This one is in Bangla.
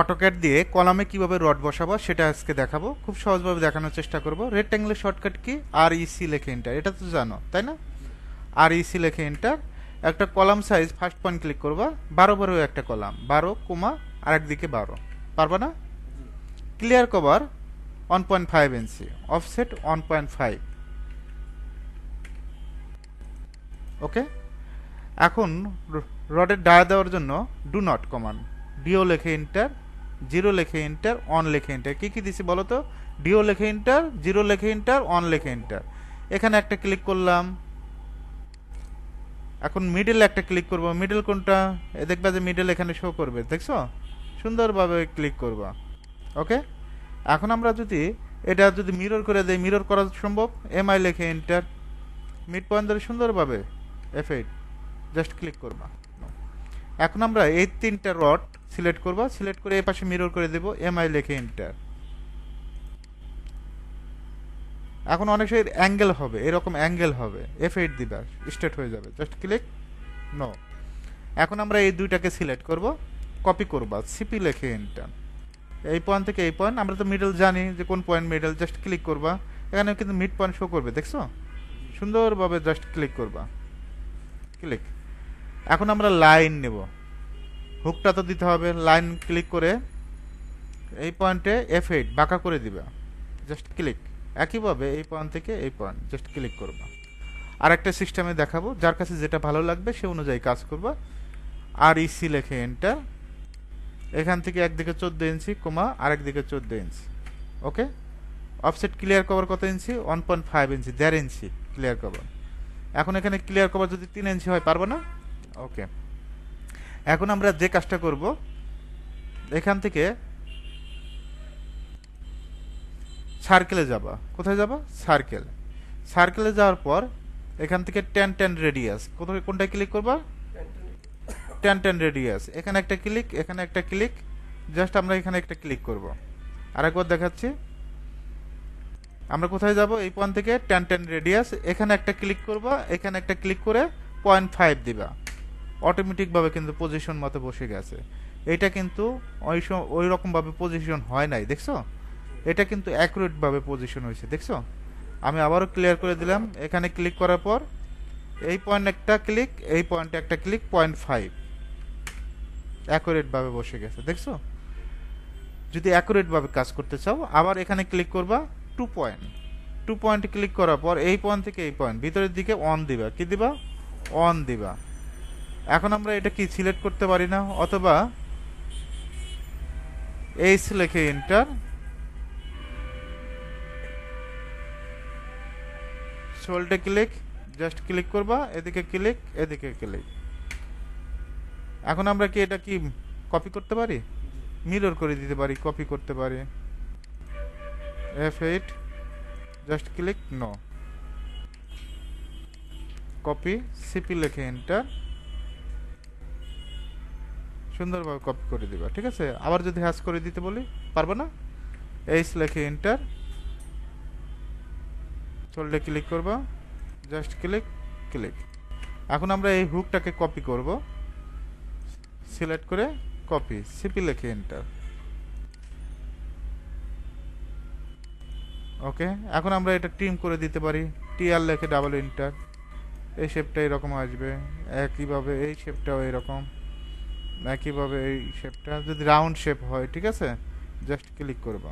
অটোক্যাড দিয়ে কলামে কিভাবে রড বসাবো সেটা আজকে দেখাবো। খুব সহজভাবে দেখানোর চেষ্টা করব। রেক্ট্যাঙ্গেলের শর্টকাট কি? REC লিখে এন্টার, এটা তো জানো তাই না? REC লিখে এন্টার। একটা column size first point click করবা, 12 একটা কলাম, 12 আর একদিকে 12, পারবা না? ক্লিয়ার কভার 1.5 ইঞ্চি, অফসেট 1.5। ওকে, এখন রডের ডায়া দেওয়ার জন্য ডু নট কমান্ড, ডিও লেখে এন্টার, 0 লেখে এন্টার, অন লেখে এন্টার। কি কি দিছি বলো তো? ডিও লেখে এন্টার, 0 লেখে এন্টার, অন লেখে এন্টার। এখানে একটা ক্লিক করলাম। এখন মিডল একটা ক্লিক করব। মিডল কোনটা? দেখবা যে মিডল এখানে শো করবে, দেখছো? সুন্দরভাবে ক্লিক করবা। ওকে, এখন আমরা যদি এটা যদি মিরর করে দেই, মিরর করা সম্ভব। MI লেখে এন্টার, মিড পয়েন্ট ধরে সুন্দরভাবে F8 জাস্ট ক্লিক করবা। এখন আমরা এই তিনটা রড সিলেক্ট করবা, সিলেক্ট করে এই পাশে মিরর করে দেব, MI লেখে এন্টার। এখন অনেক সময় অ্যাঙ্গেল হবে, এরকম অ্যাঙ্গেল হবে, F8 দিবা, স্ট্রেট হয়ে যাবে, জাস্ট ক্লিক নো। এখন আমরা এই দুইটাকে সিলেক্ট করব, কপি করবা, সিপি লেখে এন্টার। এই পয়েন্ট থেকে এই পয়েন্ট, আমরা তো মিডল জানি যে কোন পয়েন্ট মিডল, জাস্ট ক্লিক করবা। এখানে কিন্তু মিড পয়েন্ট শো করবে, দেখছো? সুন্দরভাবে জাস্ট ক্লিক করবা, ক্লিক। এখন আমরা লাইন নেব, হুকটা তো দিতে হবে। লাইন ক্লিক করে এই পয়েন্টে F8 বাঁকা করে দিবা, জাস্ট ক্লিক। একইভাবে এই পয়েন্ট থেকে এই পয়েন্ট জাস্ট ক্লিক করবা। আর একটা সিস্টেমে দেখাবো, যার কাছে যেটা ভালো লাগবে সে অনুযায়ী কাজ করবা। REC লেখে এন্টার। এখান থেকে একদিকে 14 ইঞ্চি কমা আরেকদিকে 14 ইঞ্চি। ওকে, অফসেট ক্লিয়ার কভার কত ইঞ্চি? 1.5 ইঞ্চি, 1.5 ইঞ্চি ক্লিয়ার কভার। এখন এখানে ক্লিয়ার কভার যদি 3 ইঞ্চি হয়, পারবো না? ওকে, এখন আমরা যে কাজটা করব, এখান থেকে সার্কেলে যাবা। কোথায় যাবা? সার্কেল। সার্কেলে যাওয়ার পর এখান থেকে 10 রেডিয়াস, কোনটায় ক্লিক করবা? 10 রেডিয়াস। এখানে একটা ক্লিক, এখানে একটা ক্লিক, জাস্ট আমরা এখানে একটা ক্লিক করব। আরেকবার দেখাচ্ছি। আমরা কোথায় যাব? এই পয়েন্ট থেকে 10 রেডিয়াস, এখানে একটা ক্লিক করবা, এখানে একটা ক্লিক করে 0.5 দিবা। অটোমেটিকভাবে কিন্তু পজিশন মতো বসে গেছে। এটা কিন্তু ওই রকমভাবে পজিশন হয় নাই, দেখছো? এটা কিন্তু অ্যাকুরেটভাবে পজিশন হয়েছে, দেখছো? আমি আবারও ক্লিয়ার করে দিলাম। এখানে ক্লিক করার পর এই পয়েন্ট একটা ক্লিক, এই পয়েন্টে একটা ক্লিক, 0.5 অ্যাকুরেটভাবে বসে গেছে, দেখছো? যদি অ্যাকুরেটভাবে কাজ করতে চাও, আবার এখানে ক্লিক করবা, 2 পয়েন্ট ক্লিক করার পর এই পয়েন্ট থেকে এই পয়েন্ট ভিতরের দিকে অন দিবা। কি দিবা? অন দিবা। এখন আমরা এটা কি সিলেক্ট করতে পারি না? অথবা এইচ লিখে এন্টার, সোল্টে ক্লিক, জাস্ট ক্লিক করবা, এদিকে ক্লিক, এদিকে ক্লিক। এখন আমরা কি এটা কি কপি করতে পারি? মিরর করে দিতে পারি, কপি করতে পারি। F8 just click no, copy, CP লিখে এন্টার, সুন্দরভাবে কপি করে দিবা। ঠিক আছে, আবার যদি হ্যাশ করে দিতে বলি, পারবো না? এইচ লিখে এন্টার, সোল্টে ক্লিক করবা, জাস্ট ক্লিক, ক্লিক। এখন আমরা এই হুকটাকে কপি করব, সিলেক্ট করে কপি, সিপি লিখে এন্টার। ওকে, এখন আমরা এটা ট্রিম করে দিতে পারি, TR লিখে ডাবল এন্টার। এই শেপটা এরকম আসবে, একইভাবে এই শেপটাও এরকম, একইভাবে এই শেপটা যদি রাউন্ড শেপ হয়, ঠিক আছে, জাস্ট ক্লিক করবা।